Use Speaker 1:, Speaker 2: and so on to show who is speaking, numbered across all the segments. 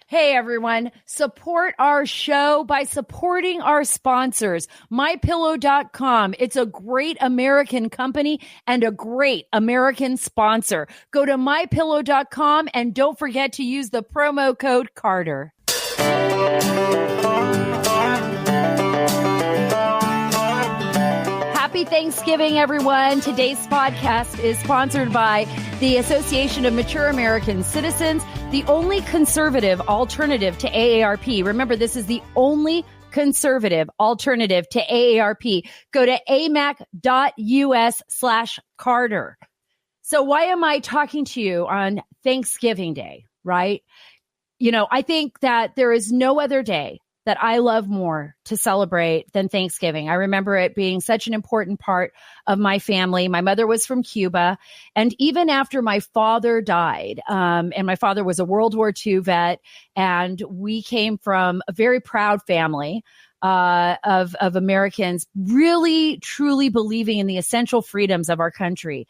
Speaker 1: Hey, everyone. Support our show by supporting our sponsors, MyPillow.com. It's a great American company and a great American sponsor. Go to MyPillow.com and don't forget to use the promo code Carter. Happy Thanksgiving, everyone. Today's podcast is sponsored by the Association of Mature American Citizens, the only conservative alternative to AARP. Remember, this is the only conservative alternative to AARP. Go to amac.us/Carter. So why am I talking to you on Thanksgiving Day, right? You know, I think that there is no other day that I love more to celebrate than Thanksgiving. I remember it being such an important part of my family. My mother was from Cuba. And even after my father died, and my father was a World War II vet, and we came from a very proud family of Americans really, truly believing in the essential freedoms of our country.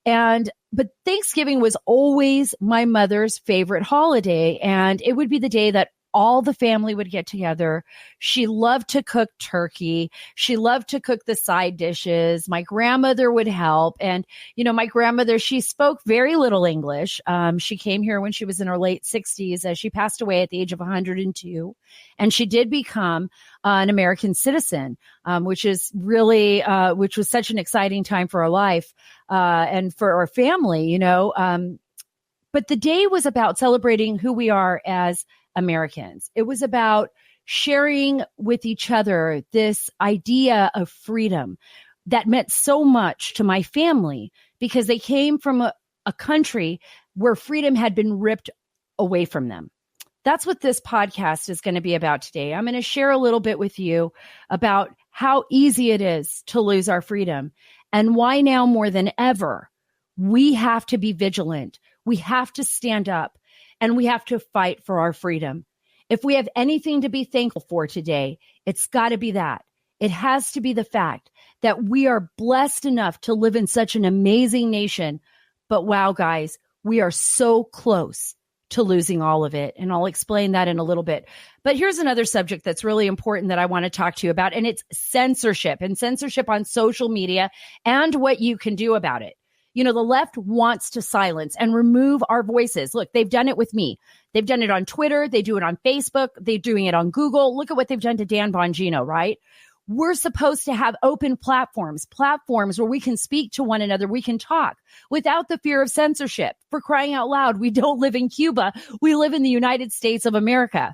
Speaker 1: But Thanksgiving was always my mother's favorite holiday. And it would be the day that all the family would get together. She loved to cook turkey. She loved to cook the side dishes. My grandmother would help. And, you know, my grandmother, she spoke very little English. She came here when she was in her late 60s, as she passed away at the age of 102. And she did become an American citizen, which is really, which was such an exciting time for her life and for our family, you know. But the day was about celebrating who we are as Americans. It was about sharing with each other this idea of freedom that meant so much to my family because they came from a country where freedom had been ripped away from them. That's what this podcast is going to be about today. I'm going to share a little bit with you about how easy it is to lose our freedom and why now more than ever, we have to be vigilant. We have to stand up. And we have to fight for our freedom. If we have anything to be thankful for today, it's got to be that. It has to be the fact that we are blessed enough to live in such an amazing nation. But wow, guys, we are so close to losing all of it. And I'll explain that in a little bit. But here's another subject that's really important that I want to talk to you about, and it's censorship and censorship on social media and what you can do about it. You know, the left wants to silence and remove our voices. Look, they've done it with me. They've done it on Twitter. They do it on Facebook. They're doing it on Google. Look at what they've done to Dan Bongino, right? We're supposed to have open platforms where we can speak to one another. We can talk without the fear of censorship. For crying out loud, we don't live in Cuba. We live in the United States of America.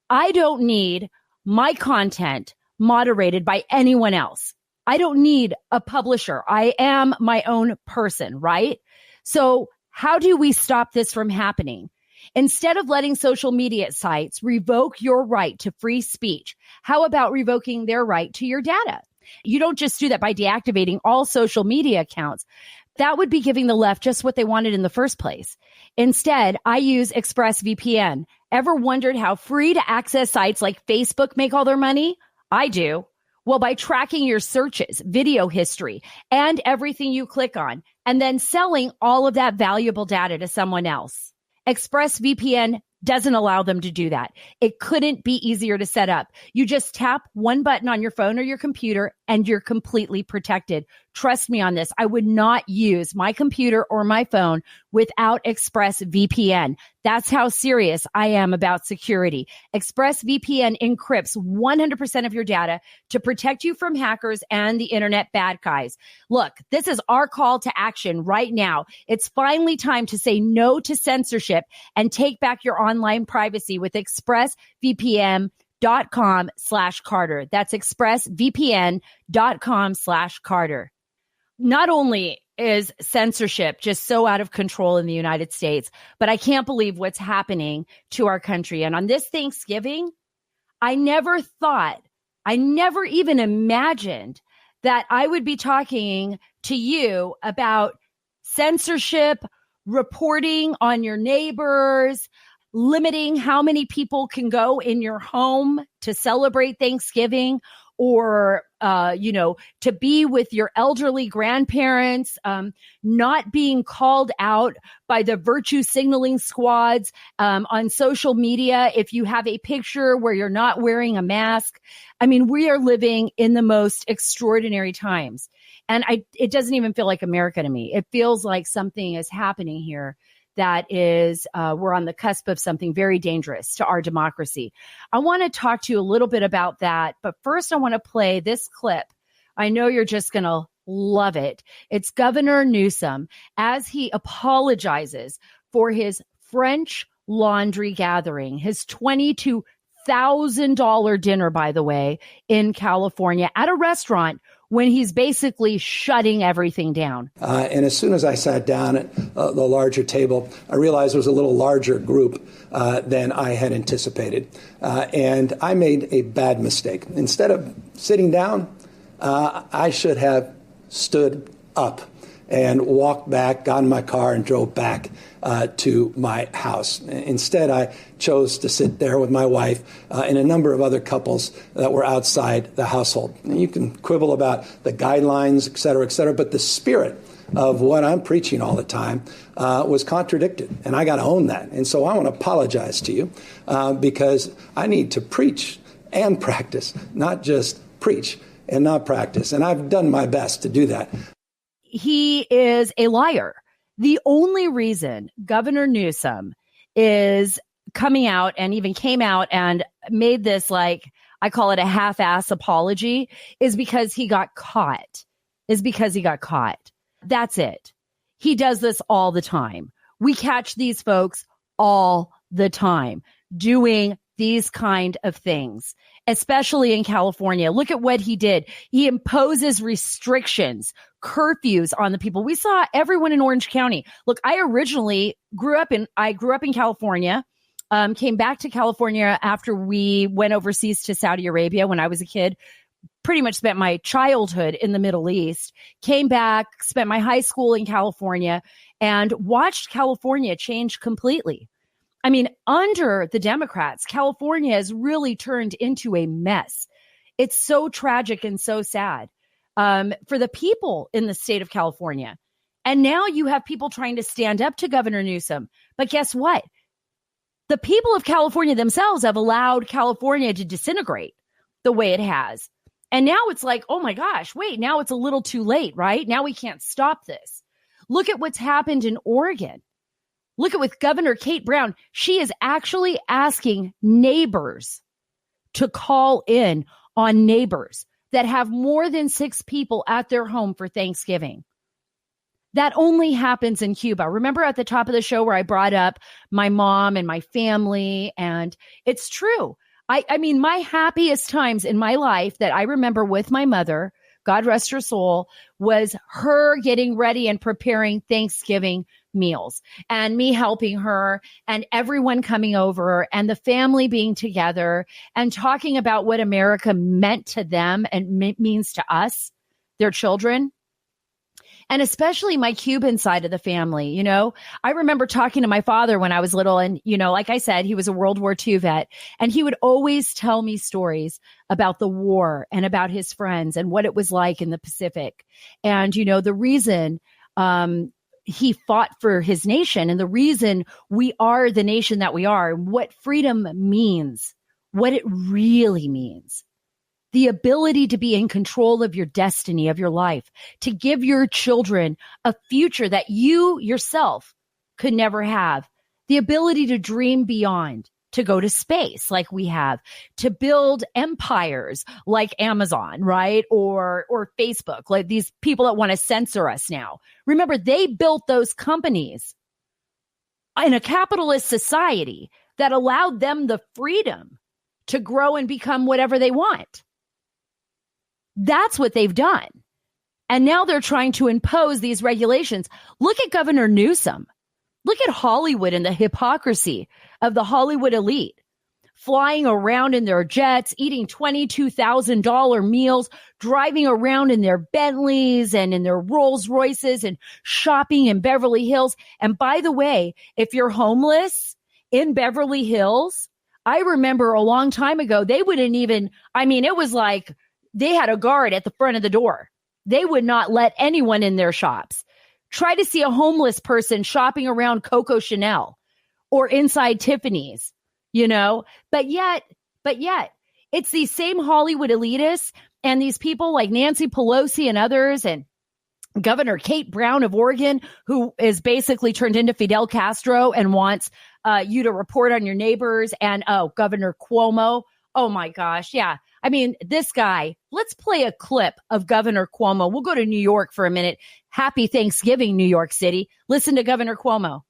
Speaker 1: I don't need my content moderated by anyone else. I don't need a publisher. I am my own person, right? So how do we stop this from happening? Instead of letting social media sites revoke your right to free speech, how about revoking their right to your data? You don't just do that by deactivating all social media accounts. That would be giving the left just what they wanted in the first place. Instead, I use Express VPN. Ever wondered how free to access sites like Facebook make all their money? I do. Well, by tracking your searches, video history, and everything you click on, and then selling all of that valuable data to someone else. ExpressVPN doesn't allow them to do that. It couldn't be easier to set up. You just tap one button on your phone or your computer and you're completely protected. Trust me on this. I would not use my computer or my phone without ExpressVPN. That's how serious I am about security. ExpressVPN encrypts 100% of your data to protect you from hackers and the internet bad guys. Look, this is our call to action right now. It's finally time to say no to censorship and take back your online privacy with expressvpn.com/Carter. That's expressvpn.com/Carter. Not only is censorship just so out of control in the United States, but I can't believe what's happening to our country. And on this Thanksgiving, I never even imagined that I would be talking to you about censorship, reporting on your neighbors, limiting how many people can go in your home to celebrate Thanksgiving, or to be with your elderly grandparents, not being called out by the virtue signaling squads on social media if you have a picture where you're not wearing a mask. I mean, we are living in the most extraordinary times. And it doesn't even feel like America to me. It feels like something is happening here that is, we're on the cusp of something very dangerous to our democracy. I want to talk to you a little bit about that. But first, I want to play this clip. I know you're just going to love it. It's Governor Newsom as he apologizes for his French laundry gathering, his $22,000 dinner, by the way, in California at a restaurant when he's basically shutting everything down.
Speaker 2: And as soon as I sat down at the larger table, I realized it was a little larger group than I had anticipated. And I made a bad mistake. Instead of sitting down, I should have stood up and walked back, got in my car, and drove back to my house. Instead, I chose to sit there with my wife and a number of other couples that were outside the household. And you can quibble about the guidelines, et cetera, but the spirit of what I'm preaching all the time was contradicted, and I got to own that. And so I want to apologize to you because I need to preach and practice, not just preach and not practice. And I've done my best to do that.
Speaker 1: He is a liar. The only reason Governor Newsom is coming out and even came out and made this, like, I call it a half-ass apology, is because he got caught. That's it. He does this all the time. We catch these folks all the time doing these kind of things, especially in California. Look at what he did. He imposes restrictions, curfews on the people. We saw everyone in Orange County. Look, I originally grew up in California, came back to California after we went overseas to Saudi Arabia when I was a kid. Pretty much spent my childhood in the Middle East, came back, spent my high school in California, and watched California change completely. I mean, under the Democrats, California has really turned into a mess. It's so tragic and so sad for the people in the state of California. And now you have people trying to stand up to Governor Newsom. But guess what? The people of California themselves have allowed California to disintegrate the way it has. And now it's like, oh my gosh, wait, now it's a little too late, right? Now we can't stop this. Look at what's happened in Oregon. Look at with Governor Kate Brown. She is actually asking neighbors to call in on neighbors that have more than 6 people at their home for Thanksgiving. That only happens in Cuba. Remember at the top of the show where I brought up my mom and my family? And it's true. I mean, my happiest times in my life that I remember with my mother, God rest her soul, was her getting ready and preparing Thanksgiving meals and me helping her and everyone coming over and the family being together and talking about what America meant to them and means to us, their children. And especially my Cuban side of the family. You know, I remember talking to my father when I was little and, you know, like I said, he was a World War II vet and he would always tell me stories about the war and about his friends and what it was like in the Pacific. And, you know, the reason, he fought for his nation and the reason we are the nation that we are, what freedom means, what it really means. The ability to be in control of your destiny, of your life, to give your children a future that you yourself could never have. The ability to dream beyond, to go to space like we have, to build empires like Amazon, right? Or Facebook, like these people that want to censor us now. Remember, they built those companies in a capitalist society that allowed them the freedom to grow and become whatever they want. That's what they've done. And now they're trying to impose these regulations. Look at Governor Newsom. Look at Hollywood and the hypocrisy of the Hollywood elite. Flying around in their jets, eating $22,000 meals, driving around in their Bentleys and in their Rolls Royces and shopping in Beverly Hills. And by the way, if you're homeless in Beverly Hills, I remember a long time ago, they wouldn't even, I mean, it was like, they had a guard at the front of the door. They would not let anyone in their shops. Try to see a homeless person shopping around Coco Chanel or inside Tiffany's, but yet it's these same Hollywood elitists and these people like Nancy Pelosi and others, and Governor Kate Brown of Oregon, who is basically turned into Fidel Castro and wants you to report on your neighbors. And Governor Cuomo. Oh my gosh. Yeah. I mean, this guy, let's play a clip of Governor Cuomo. We'll go to New York for a minute. Happy Thanksgiving, New York City. Listen to Governor Cuomo.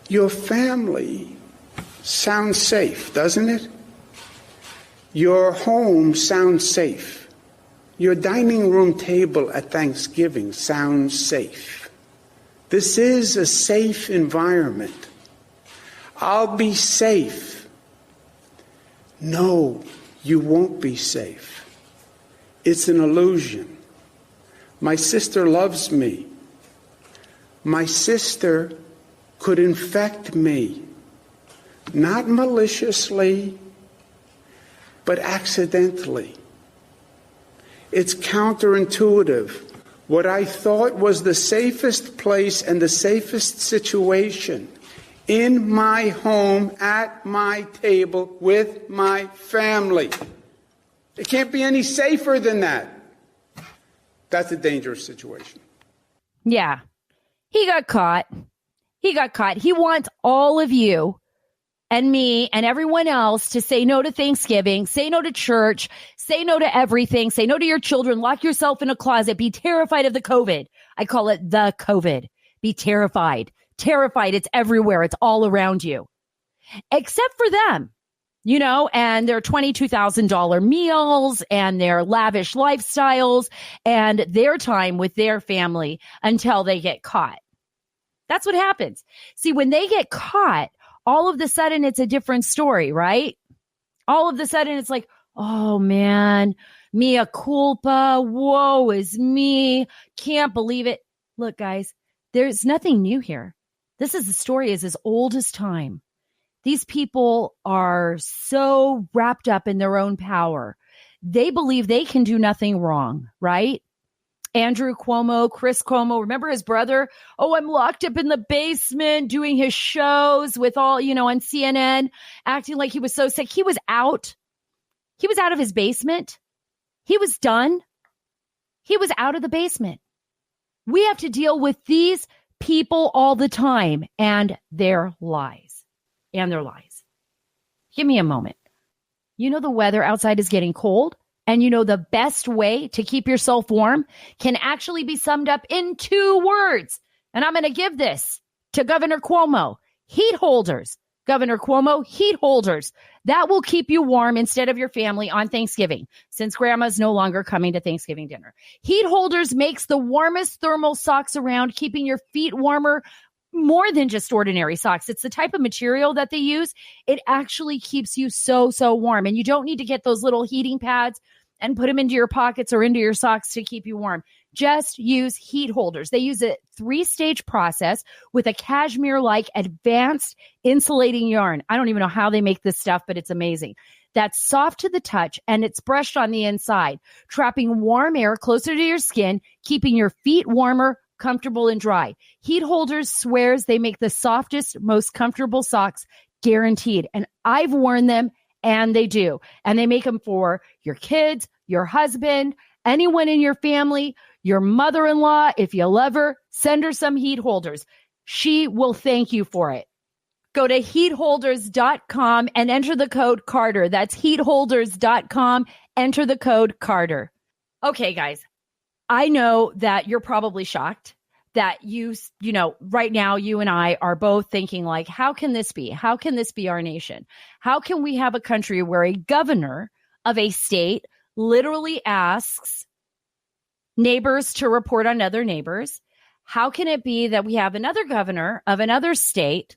Speaker 3: Your family sounds safe, doesn't it? Your home sounds safe. Your dining room table at Thanksgiving sounds safe. This is a safe environment. I'll be safe. No, you won't be safe. It's an illusion. My sister loves me. My sister could infect me, not maliciously, but accidentally. It's counterintuitive. What I thought was the safest place and the safest situation, in my home, at my table, with my family. It can't be any safer than that. That's a dangerous situation.
Speaker 1: Yeah, he got caught. He wants all of you and me and everyone else to say no to Thanksgiving, say no to church, say no to everything, say no to your children, lock yourself in a closet, be terrified of the COVID. I call it the COVID. Be terrified. Terrified. It's everywhere. It's all around you. Except for them, and their $22,000 meals and their lavish lifestyles and their time with their family until they get caught. That's what happens. See, when they get caught, all of a sudden it's a different story, right? All of a sudden it's like, oh man, mea culpa, woe is me, can't believe it. Look, guys, there's nothing new here. This is the story is as old as time. These people are so wrapped up in their own power. They believe they can do nothing wrong, right? Andrew Cuomo, Chris Cuomo, remember his brother? Oh, I'm locked up in the basement doing his shows with all, on CNN, acting like he was so sick. He was out. He was out of his basement. He was done. He was out of the basement. We have to deal with these people all the time and their lies. Give me a moment. The weather outside is getting cold. And the best way to keep yourself warm can actually be summed up in 2 words. And I'm going to give this to Governor Cuomo. Heat holders. Governor Cuomo, heat holders. That will keep you warm instead of your family on Thanksgiving, since grandma's no longer coming to Thanksgiving dinner. Heat holders makes the warmest thermal socks around, keeping your feet warmer more than just ordinary socks. It's the type of material that they use. It actually keeps you so warm. And you don't need to get those little heating pads and put them into your pockets or into your socks to keep you warm. Just use heat holders. They use a 3-stage process with a cashmere-like advanced insulating yarn. I don't even know how they make this stuff, but it's amazing. That's soft to the touch and it's brushed on the inside, trapping warm air closer to your skin, keeping your feet warmer, comfortable, and dry. Heat holders swears they make the softest, most comfortable socks guaranteed. And I've worn them. And they do. And they make them for your kids, your husband, anyone in your family, your mother-in-law. If you love her, send her some heat holders. She will thank you for it. Go to heatholders.com and enter the code Carter. That's heatholders.com. Enter the code Carter. Okay, guys, I know that you're probably shocked that right now you and I are both thinking like, how can this be? How can this be our nation? How can we have a country where a governor of a state literally asks neighbors to report on other neighbors? How can it be that we have another governor of another state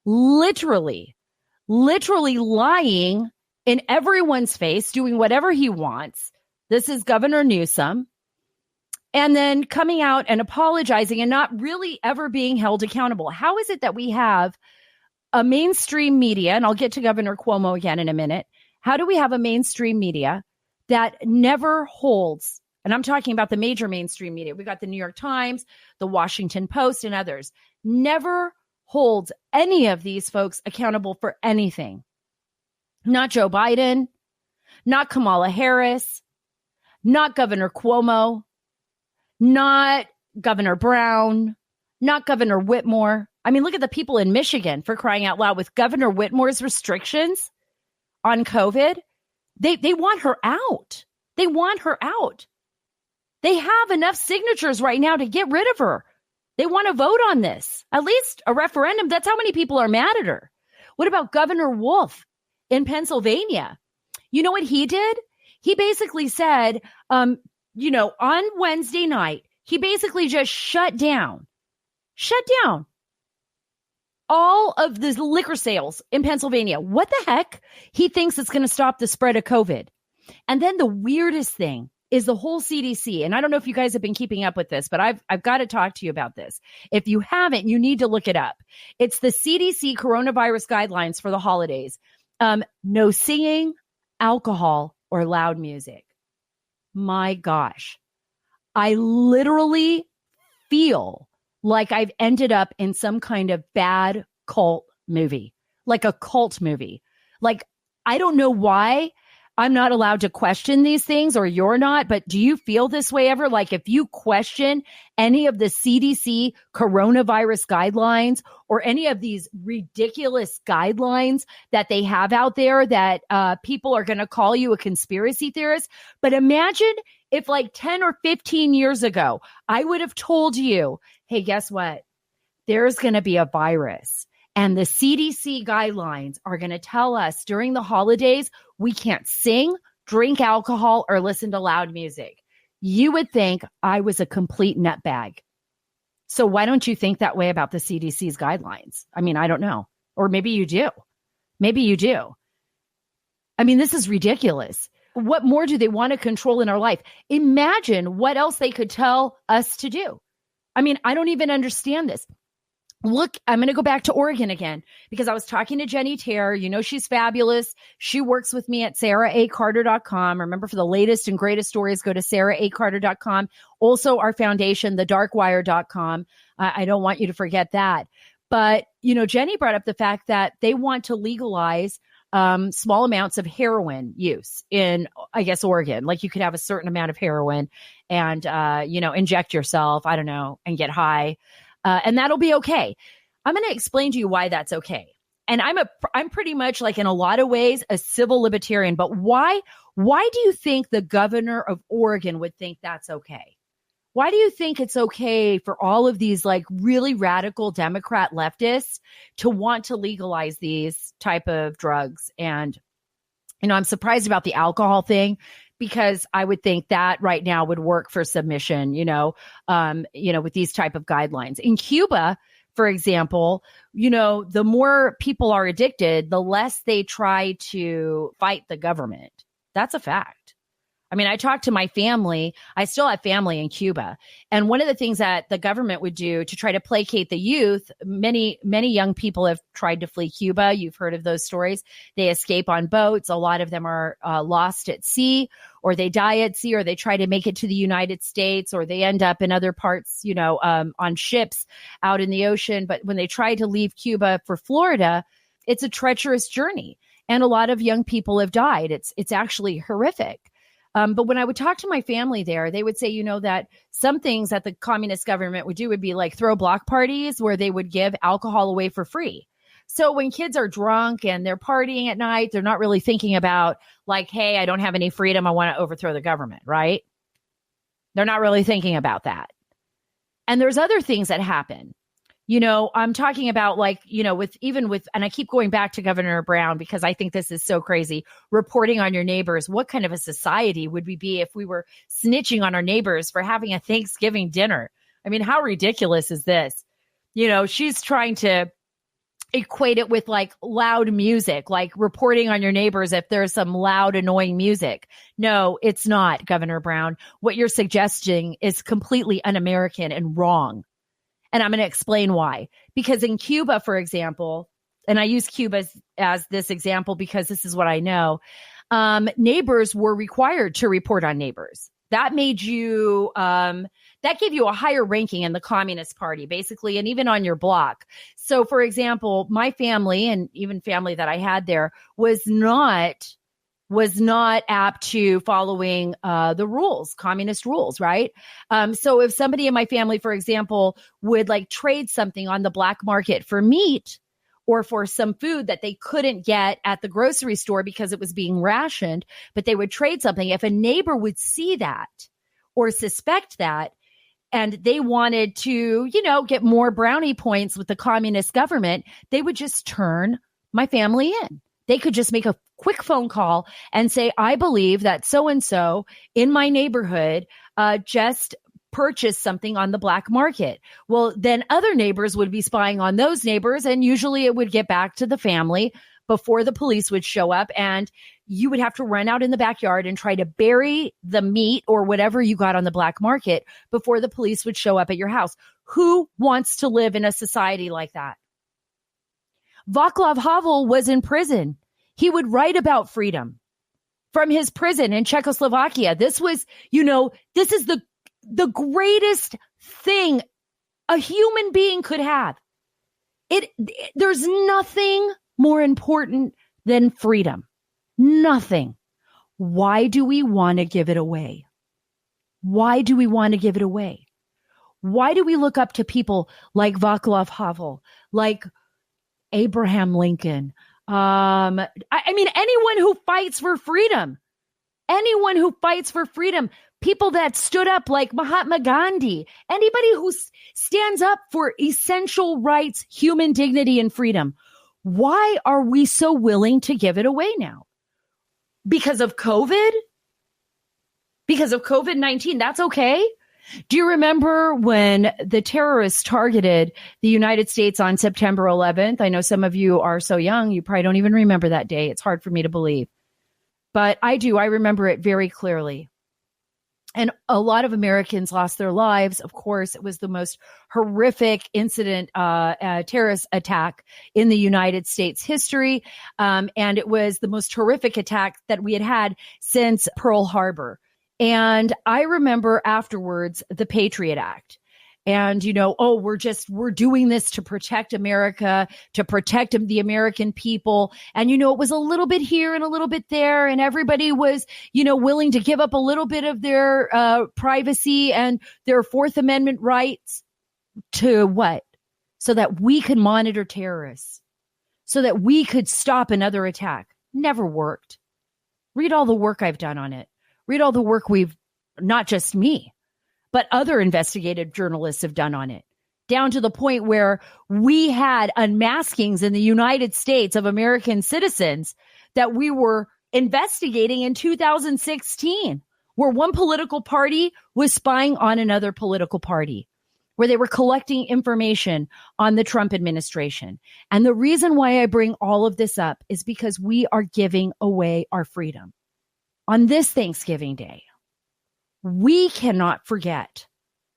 Speaker 1: literally lying in everyone's face, doing whatever he wants? This is Governor Newsom. And then coming out and apologizing and not really ever being held accountable. How is it that we have a mainstream media, and I'll get to Governor Cuomo again in a minute. How do we have a mainstream media that never holds, and I'm talking about the major mainstream media. We got the New York Times, the Washington Post, and others, never holds any of these folks accountable for anything. Not Joe Biden, not Kamala Harris, not Governor Cuomo, not Governor Brown, not Governor Whitmore. I mean, look at the people in Michigan, for crying out loud, with Governor Whitmore's restrictions on COVID. They want her out. They want her out. They have enough signatures right now to get rid of her. They want to vote on this, at least a referendum. That's how many people are mad at her. What about Governor Wolf in Pennsylvania? You know what he did? He basically said, on Wednesday night, he basically just shut down all of the liquor sales in Pennsylvania. What the heck? He thinks it's going to stop the spread of COVID. And then the weirdest thing is the whole CDC. And I don't know if you guys have been keeping up with this, but I've got to talk to you about this. If you haven't, you need to look it up. It's the CDC coronavirus guidelines for the holidays. No singing, alcohol, or loud music. My gosh. I literally feel like I've ended up in some kind of bad cult movie, like a cult movie. Like, I don't know why I'm not allowed to question these things, or you're not, but do you feel this way ever? Like, if you question any of the CDC coronavirus guidelines or any of these ridiculous guidelines that they have out there, that people are going to call you a conspiracy theorist. But imagine if, like 10 or 15 years ago, I would have told you, hey, guess what? There's going to be a virus. And the CDC guidelines are going to tell us during the holidays, we can't sing, drink alcohol, or listen to loud music. You would think I was a complete nutbag. So why don't you think that way about the CDC's guidelines? I mean, I don't know. Or maybe you do. Maybe you do. I mean, this is ridiculous. What more do they want to control in our life? Imagine what else they could tell us to do. I mean, I don't even understand this. Look, I'm going to go back to Oregon again, because I was talking to Jenny Terr. You know, she's fabulous. She works with me at SaraACarter.com. Remember, for the latest and greatest stories, go to SaraACarter.com. Also, our foundation, thedarkwire.com. I don't want you to forget that. But, you know, Jenny brought up the fact that they want to legalize small amounts of heroin use in, I guess, Oregon. Like, you could have a certain amount of heroin and, inject yourself, I don't know, and get high. And that'll be okay. I'm going to explain to you why that's okay. And I'm pretty much, like, in a lot of ways, a civil libertarian. But why do you think the governor of Oregon would think that's okay? Why do you think it's okay for all of these, like, really radical Democrat leftists to want to legalize these type of drugs? And, I'm surprised about the alcohol thing, because I would think that right now would work for submission, with these type of guidelines. In Cuba, for example, the more people are addicted, the less they try to fight the government. That's a fact. I mean, I talked to my family. I still have family in Cuba. And one of the things that the government would do to try to placate the youth, many, many young people have tried to flee Cuba. You've heard of those stories. They escape on boats. A lot of them are lost at sea, or they die at sea, or they try to make it to the United States, or they end up in other parts, on ships out in the ocean. But when they try to leave Cuba for Florida, it's a treacherous journey. And a lot of young people have died. It's actually horrific. But when I would talk to my family there, they would say, that some things that the communist government would do would be like throw block parties where they would give alcohol away for free. So when kids are drunk and they're partying at night, they're not really thinking about, like, hey, I don't have any freedom, I want to overthrow the government, right? They're not really thinking about that. And there's other things that happen. I'm talking about, like, and I keep going back to Governor Brown because I think this is so crazy, reporting on your neighbors. What kind of a society would we be if we were snitching on our neighbors for having a Thanksgiving dinner? I mean, how ridiculous is this? She's trying to equate it with, like, loud music, like reporting on your neighbors if there's some loud, annoying music. No, it's not, Governor Brown. What you're suggesting is completely un-American and wrong. And I'm going to explain why. Because in Cuba, for example, and I use Cuba as this example because this is what I know. neighbors were required to report on neighbors. That made you, that gave you a higher ranking in the Communist Party, basically, and even on your block. So, for example, my family and even family that I had there was not apt to following the rules, communist rules, right? So if somebody in my family, for example, would like trade something on the black market for meat or for some food that they couldn't get at the grocery store because it was being rationed, but they would trade something. If a neighbor would see that or suspect that, and they wanted to, get more brownie points with the communist government, they would just turn my family in. They could just make a quick phone call and say, I believe that so-and-so in my neighborhood just purchased something on the black market. Well, then other neighbors would be spying on those neighbors, and usually it would get back to the family before the police would show up, and you would have to run out in the backyard and try to bury the meat or whatever you got on the black market before the police would show up at your house. Who wants to live in a society like that? Václav Havel was in prison. He would write about freedom from his prison in Czechoslovakia. This was, this is the greatest thing a human being could have. There's nothing more important than freedom. Nothing. Why do we want to give it away? Why do we want to give it away? Why do we look up to people like Václav Havel, like Abraham Lincoln? Anyone who fights for freedom, people that stood up like Mahatma Gandhi, anybody who stands up for essential rights, human dignity, and freedom. Why are we so willing to give it away now? Because of COVID? Because of COVID-19? That's okay. Do you remember when the terrorists targeted the United States on September 11th? I know some of you are so young, you probably don't even remember that day. It's hard for me to believe. But I do. I remember it very clearly. And a lot of Americans lost their lives. Of course, it was the most horrific incident, terrorist attack in the United States history. And it was the most horrific attack that we had had since Pearl Harbor. And I remember afterwards the Patriot Act. And, we're doing this to protect America, to protect the American people. And, it was a little bit here and a little bit there. And everybody was, willing to give up a little bit of their privacy and their Fourth Amendment rights to what? So that we could monitor terrorists, so that we could stop another attack. Never worked. Read all the work I've done on it. Read all the work not just me, but other investigative journalists have done on it, down to the point where we had unmaskings in the United States of American citizens that we were investigating in 2016, where one political party was spying on another political party, where they were collecting information on the Trump administration. And the reason why I bring all of this up is because we are giving away our freedom. On this Thanksgiving Day, we cannot forget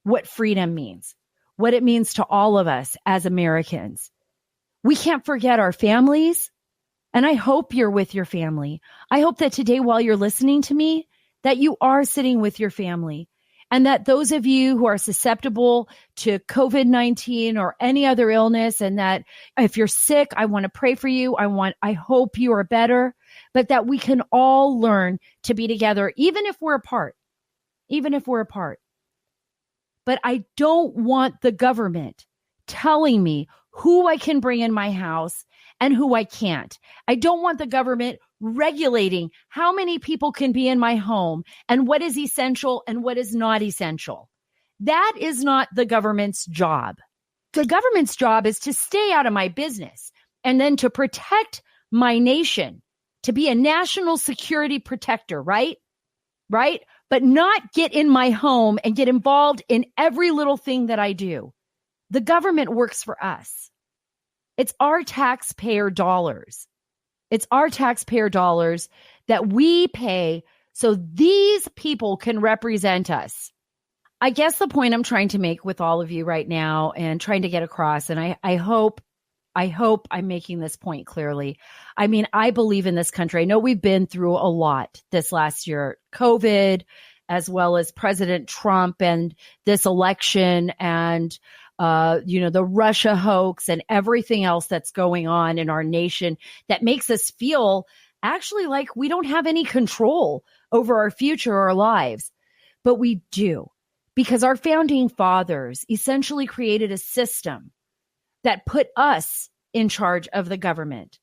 Speaker 1: what freedom means, what it means to all of us as Americans. We can't forget our families. And I hope you're with your family. I hope that today, while you're listening to me, that you are sitting with your family, and that those of you who are susceptible to COVID-19 or any other illness, and that if you're sick, I want to pray for you. I hope you are better, but that we can all learn to be together, even if we're apart. But I don't want the government telling me who I can bring in my house and who I can't. I don't want the government regulating how many people can be in my home and what is essential and what is not essential. That is not the government's job. The government's job is to stay out of my business and then to protect my nation, to be a national security protector, right? But not get in my home and get involved in every little thing that I do. The government works for us. It's our taxpayer dollars. It's our taxpayer dollars that we pay so these people can represent us. I guess the point I'm trying to make with all of you right now and trying to get across, and I hope I hope I'm making this point clearly. I mean, I believe in this country. I know we've been through a lot this last year, COVID, as well as President Trump and this election and, the Russia hoax and everything else that's going on in our nation that makes us feel actually like we don't have any control over our future or our lives. But we do, because our founding fathers essentially created a system that put us in charge of the government.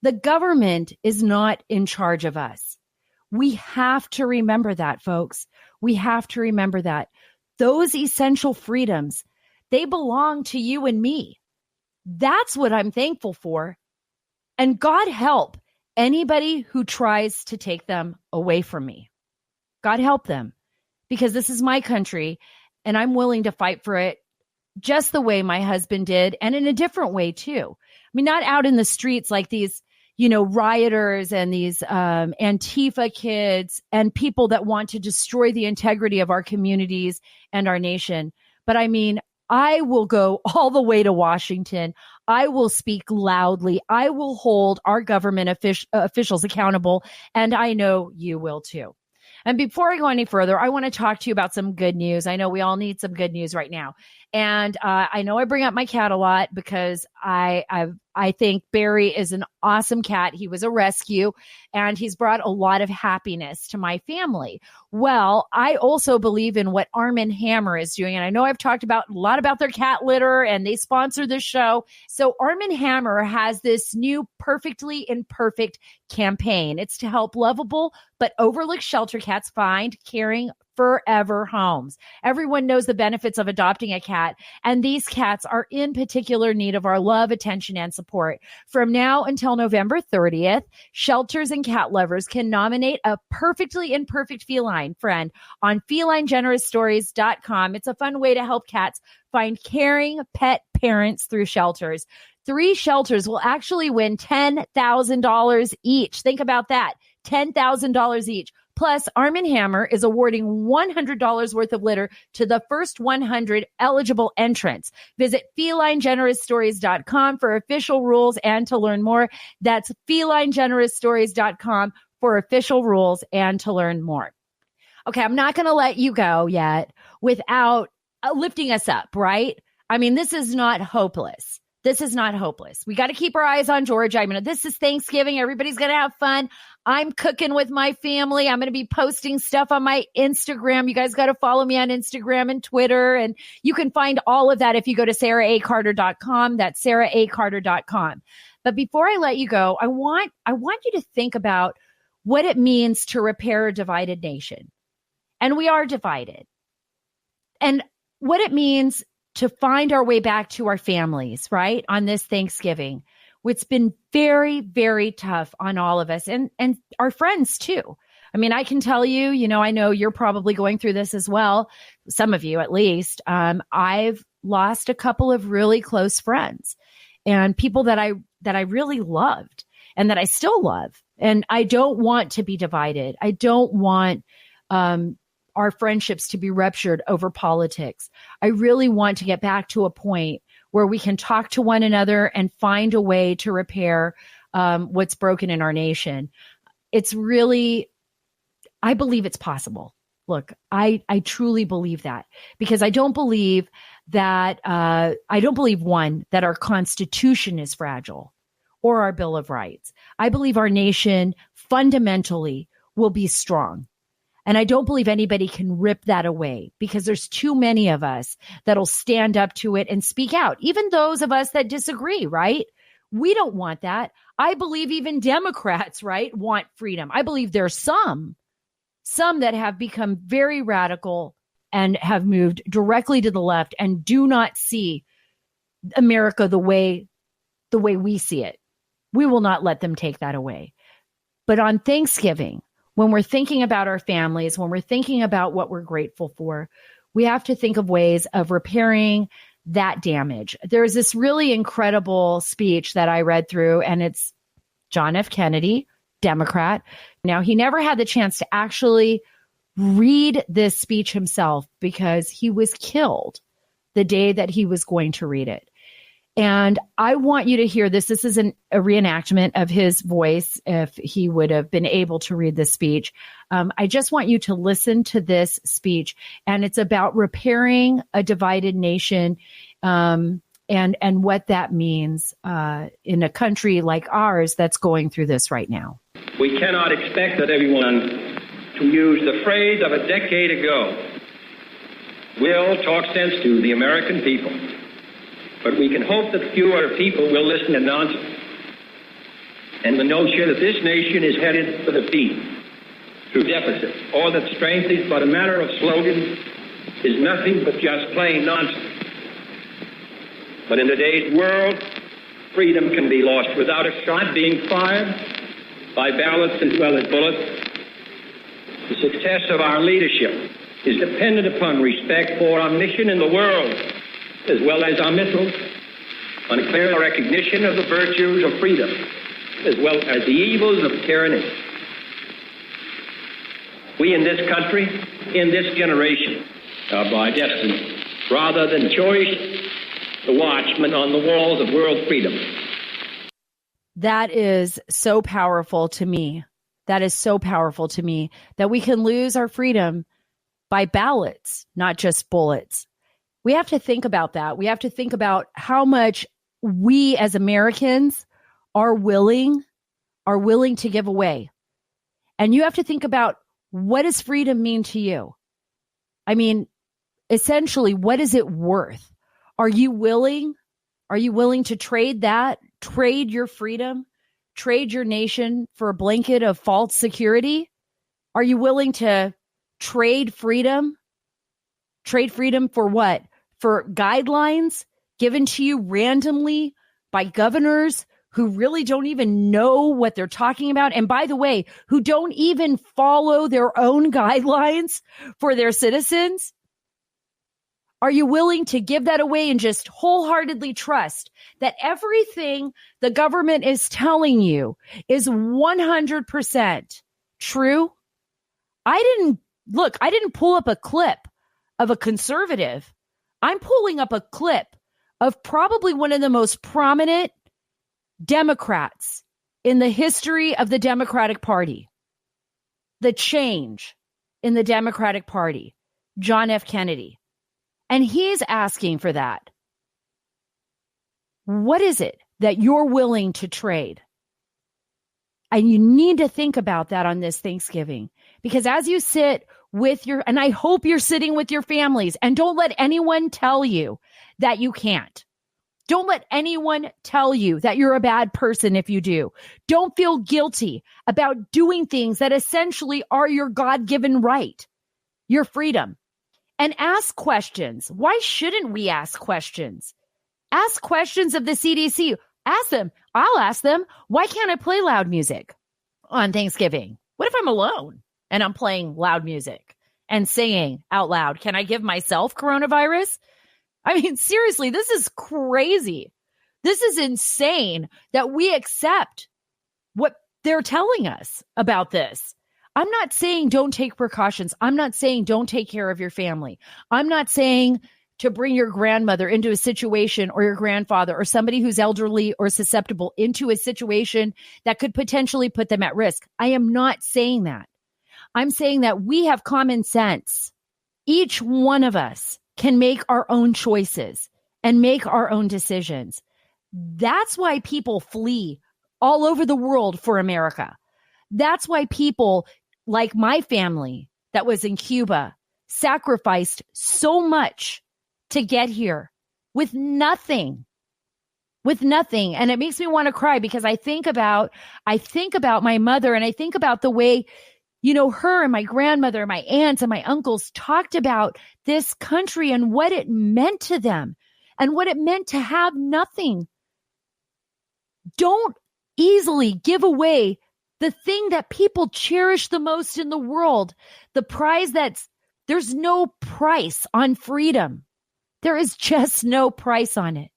Speaker 1: The government is not in charge of us. We have to remember that, folks. We have to remember that. Those essential freedoms, they belong to you and me. That's what I'm thankful for. And God help anybody who tries to take them away from me. God help them, because this is my country and I'm willing to fight for it just the way my husband did, and in a different way too. I mean, not out in the streets like these, rioters and these Antifa kids and people that want to destroy the integrity of our communities and our nation. But I mean, I will go all the way to Washington. I will speak loudly. I will hold our government officials accountable, and I know you will too. And before I go any further, I want to talk to you about some good news. I know we all need some good news right now. And I know I bring up my cat a lot because I think Barry is an awesome cat. He was a rescue, and he's brought a lot of happiness to my family. Well, I also believe in what Arm & Hammer is doing. And I know I've talked a lot about their cat litter, and they sponsor this show. So Arm & Hammer has this new Purrectly Impurrfect campaign. It's to help lovable but overlooked shelter cats find caring forever homes. Everyone knows the benefits of adopting a cat, and these cats are in particular need of our love, attention, and support. From now until November 30th, shelters and cat lovers can nominate a perfectly imperfect feline friend on FelineGenerousStories.com. It's a fun way to help cats find caring pet parents through shelters. 3 shelters will actually win $10,000 each. Think about that. $10,000 each. Plus, Arm & Hammer is awarding $100 worth of litter to the first 100 eligible entrants. Visit FelineGenerousStories.com for official rules and to learn more. That's FelineGenerousStories.com for official rules and to learn more. Okay, I'm not going to let you go yet without lifting us up, right? I mean, this is not hopeless. This is not hopeless. We got to keep our eyes on Georgia. I mean, this is Thanksgiving. Everybody's going to have fun. I'm cooking with my family. I'm going to be posting stuff on my Instagram. You guys got to follow me on Instagram and Twitter. And you can find all of that if you go to SaraACarter.com. That's SaraACarter.com. But before I let you go, I want you to think about what it means to repair a divided nation. And we are divided. And what it means to find our way back to our families, right, on this Thanksgiving. It's been very, very tough on all of us and our friends too. I mean, I can tell you, I know you're probably going through this as well. Some of you, at least. I've lost a couple of really close friends and people that I really loved and that I still love. And I don't want to be divided. I don't want, our friendships to be ruptured over politics. I really want to get back to a point where we can talk to one another and find a way to repair what's broken in our nation. It's really, I believe it's possible. Look, I truly believe that because I don't believe that, one, that our Constitution is fragile or our Bill of Rights. I believe our nation fundamentally will be strong. And I don't believe anybody can rip that away because there's too many of us that'll stand up to it and speak out. Even those of us that disagree, right? We don't want that. I believe even Democrats, right, want freedom. I believe there's some that have become very radical and have moved directly to the left and do not see America the way we see it. We will not let them take that away. But on Thanksgiving, when we're thinking about our families, when we're thinking about what we're grateful for, we have to think of ways of repairing that damage. There's this really incredible speech that I read through, and it's John F. Kennedy, Democrat. Now, he never had the chance to actually read this speech himself because he was killed the day that he was going to read it. And I want you to hear this. This is a reenactment of his voice if he would have been able to read this speech. I just want you to listen to this speech. And it's about repairing a divided nation and what that means in a country like ours that's going through this right now.
Speaker 4: We cannot expect that everyone, to use the phrase of a decade ago, will talk sense to the American people. But we can hope that fewer people will listen to nonsense and the notion that this nation is headed for defeat through deficit, or that strength is but a matter of slogan, is nothing but just plain nonsense. But in today's world, freedom can be lost without a shot being fired, by ballots as well as bullets. The success of our leadership is dependent upon respect for our mission in the world, as well as our missiles, on a clear recognition of the virtues of freedom, as well as the evils of tyranny. We in this country, in this generation, are by destiny, rather than choice, the watchmen on the walls of world freedom.
Speaker 1: That is so powerful to me. That is so powerful to me that we can lose our freedom by ballots, not just bullets. We have to think about that. We have to think about how much we as Americans are willing to give away. And you have to think about, what does freedom mean to you? I mean, essentially, what is it worth? Are you willing to trade that, trade your freedom, trade your nation for a blanket of false security? Are you willing to trade freedom? Trade freedom for what? For guidelines given to you randomly by governors who really don't even know what they're talking about. And by the way, who don't even follow their own guidelines for their citizens? Are you willing to give that away and just wholeheartedly trust that everything the government is telling you is 100% true? I didn't pull up a clip of a conservative. I'm pulling up a clip of probably one of the most prominent Democrats in the history of the Democratic Party. The change in the Democratic Party, John F. Kennedy. And he's asking for that. What is it that you're willing to trade? And you need to think about that on this Thanksgiving. Because as you sit with and I hope you're sitting with your families, and don't let anyone tell you that you can't. Don't let anyone tell you that you're a bad person if you do. Don't feel guilty about doing things that essentially are your God-given right, your freedom. And ask questions. Why shouldn't we ask questions? Ask questions of the CDC. Ask them. I'll ask them, why can't I play loud music on Thanksgiving? What if I'm alone and I'm playing loud music and saying out loud, can I give myself coronavirus? I mean, seriously, this is crazy. This is insane that we accept what they're telling us about this. I'm not saying don't take precautions. I'm not saying don't take care of your family. I'm not saying to bring your grandmother into a situation, or your grandfather, or somebody who's elderly or susceptible into a situation that could potentially put them at risk. I am not saying that. I'm saying that we have common sense. Each one of us can make our own choices and make our own decisions. That's why people flee all over the world for America. That's why people like my family that was in Cuba sacrificed so much to get here with nothing. And it makes me want to cry because I think about my mother, and I think about the way, her and my grandmother, my aunts and my uncles talked about this country and what it meant to them and what it meant to have nothing. Don't easily give away the thing that people cherish the most in the world, the prize there's no price on freedom. There is just no price on it.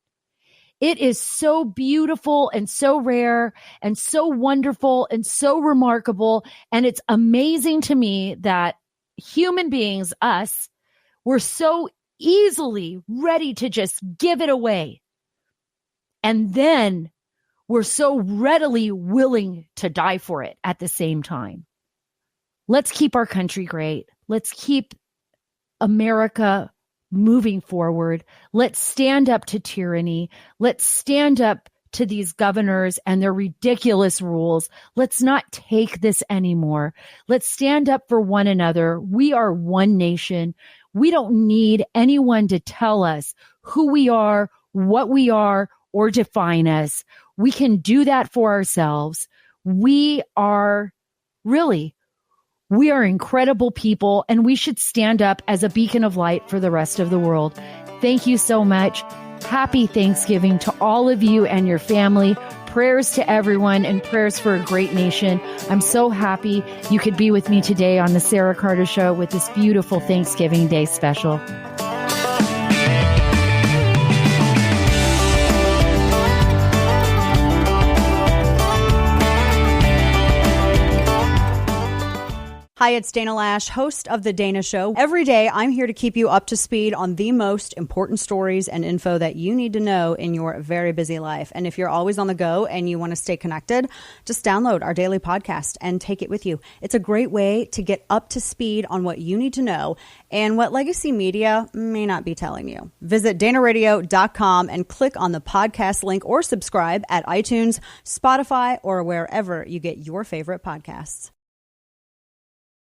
Speaker 1: It is so beautiful and so rare and so wonderful and so remarkable. And it's amazing to me that human beings, us, were so easily ready to just give it away. And then we're so readily willing to die for it at the same time. Let's keep our country great. Let's keep America moving forward. Let's stand up to tyranny. Let's stand up to these governors and their ridiculous rules. Let's not take this anymore. Let's stand up for one another. We are one nation. We don't need anyone to tell us who we are, what we are, or define us. We can do that for ourselves. We are incredible people, and we should stand up as a beacon of light for the rest of the world. Thank you so much. Happy Thanksgiving to all of you and your family. Prayers to everyone and prayers for a great nation. I'm so happy you could be with me today on the Sara Carter Show with this beautiful Thanksgiving Day special.
Speaker 5: Hi, it's Dana Lash, host of The Dana Show. Every day, I'm here to keep you up to speed on the most important stories and info that you need to know in your very busy life. And if you're always on the go and you want to stay connected, just download our daily podcast and take it with you. It's a great way to get up to speed on what you need to know and what legacy media may not be telling you. Visit danaradio.com and click on the podcast link or subscribe at iTunes, Spotify, or wherever you get your favorite podcasts.